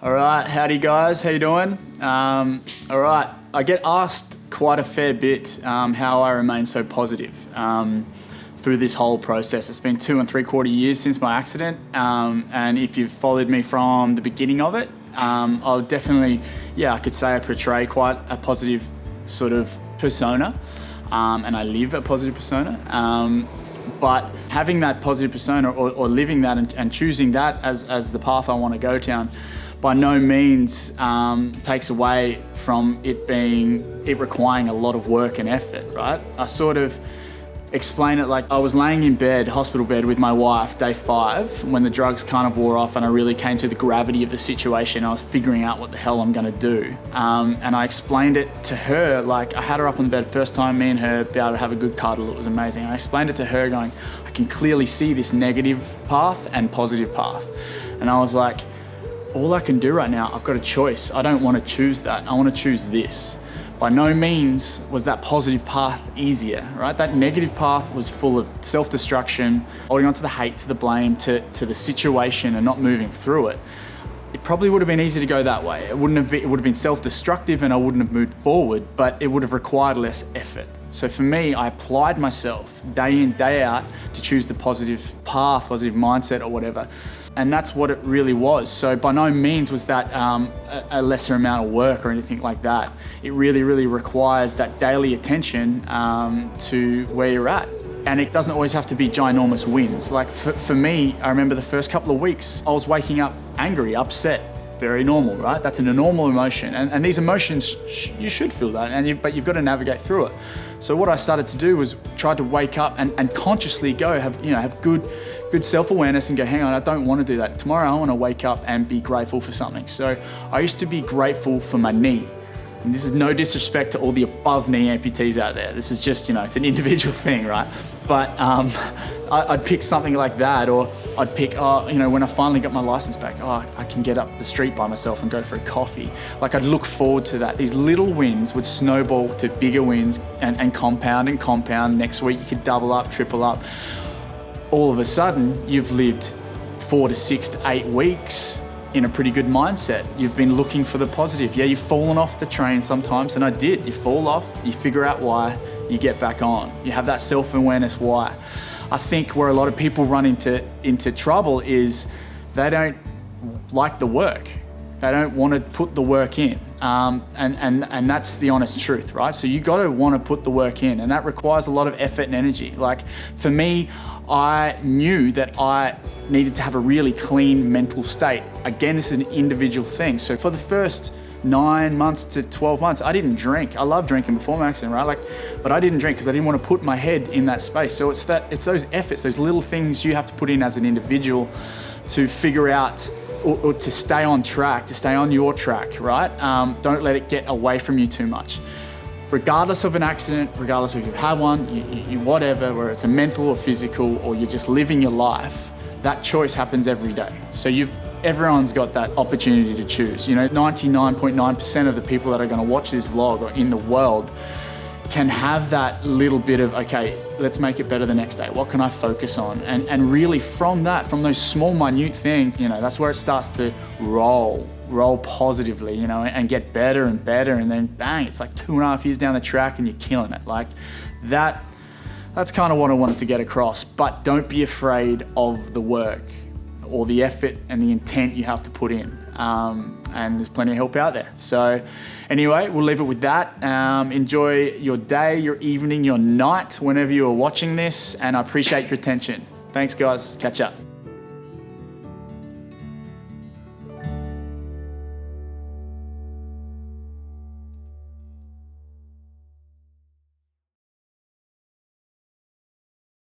All right, howdy guys, how you doing? All right, I get asked quite a fair bit how I remain so positive through this whole process. It's been 2 3/4 years since my accident, and if you've followed me from the beginning of it, I'll definitely, I could say I portray quite a positive sort of persona, and I live a positive persona. But having that positive persona or living that and choosing that as the path I want to go down, by no means takes away from it requiring a lot of work and effort, right? I sort of explain it like I was laying in bed, hospital bed with my wife, day 5, when the drugs kind of wore off and I really came to the gravity of the situation. I was figuring out what the hell I'm gonna do. And I explained it to her, like I had her up on the bed, first time me and her be able to have a good cuddle, it was amazing. And I explained it to her going, I can clearly see this negative path and positive path. And I was like, all I can do right now, I've got a choice. I don't want to choose that. I want to choose this. By no means was that positive path easier, right? That negative path was full of self-destruction, holding on to the hate, to the blame, to the situation and not moving through it. It probably would have been easy to go that way. It would have been self-destructive and I wouldn't have moved forward, but it would have required less effort. So for me, I applied myself day in, day out to choose the positive path, positive mindset or whatever. And that's what it really was. So by no means was that a lesser amount of work or anything like that. It really, really requires that daily attention to where you're at. And it doesn't always have to be ginormous wins. Like for me, I remember the first couple of weeks, I was waking up angry, upset. Very normal, right? That's a normal emotion. And these emotions, you should feel that, but you've got to navigate through it. So what I started to do was try to wake up and consciously go, have good self-awareness and go, hang on, I don't want to do that. Tomorrow I want to wake up and be grateful for something. So I used to be grateful for my knee. And this is no disrespect to all the above knee amputees out there. This is just, it's an individual thing, right? But I'd pick something like that, or I'd pick, when I finally got my license back, I can get up the street by myself and go for a coffee. Like I'd look forward to that. These little wins would snowball to bigger wins and compound and compound. Next week you could double up, triple up. All of a sudden, you've lived 4 to 6 to 8 weeks in a pretty good mindset. You've been looking for the positive. Yeah, you've fallen off the train sometimes, and I did. You fall off, you figure out why, you get back on. You have that self-awareness why. I think where a lot of people run into trouble is they don't like the work. They don't want to put the work in. And that's the honest truth, right? So you got to want to put the work in, and that requires a lot of effort and energy. Like for me, I knew that I needed to have a really clean mental state. Again, this is an individual thing. So for the first 9 months to 12 months, I didn't drink. I loved drinking before my accident, right? But I didn't drink because I didn't want to put my head in that space. So it's those efforts, those little things you have to put in as an individual to figure out or to stay on track, to stay on your track, right? Don't let it get away from you too much. Regardless of an accident, regardless if you've had one, you whatever, whether it's a mental or physical, or you're just living your life, that choice happens every day. So everyone's got that opportunity to choose. 99.9% of the people that are gonna watch this vlog or in the world can have that little bit of, okay, let's make it better the next day. What can I focus on? And really from those small, minute things, that's where it starts to roll positively, and get better and better. And then bang, it's like 2.5 years down the track and you're killing it. Like that's kind of what I wanted to get across. But don't be afraid of the work or the effort and the intent you have to put in. And there's plenty of help out there. So anyway, we'll leave it with that. Enjoy your day, your evening, your night, whenever you are watching this, and I appreciate your attention. Thanks guys, catch up.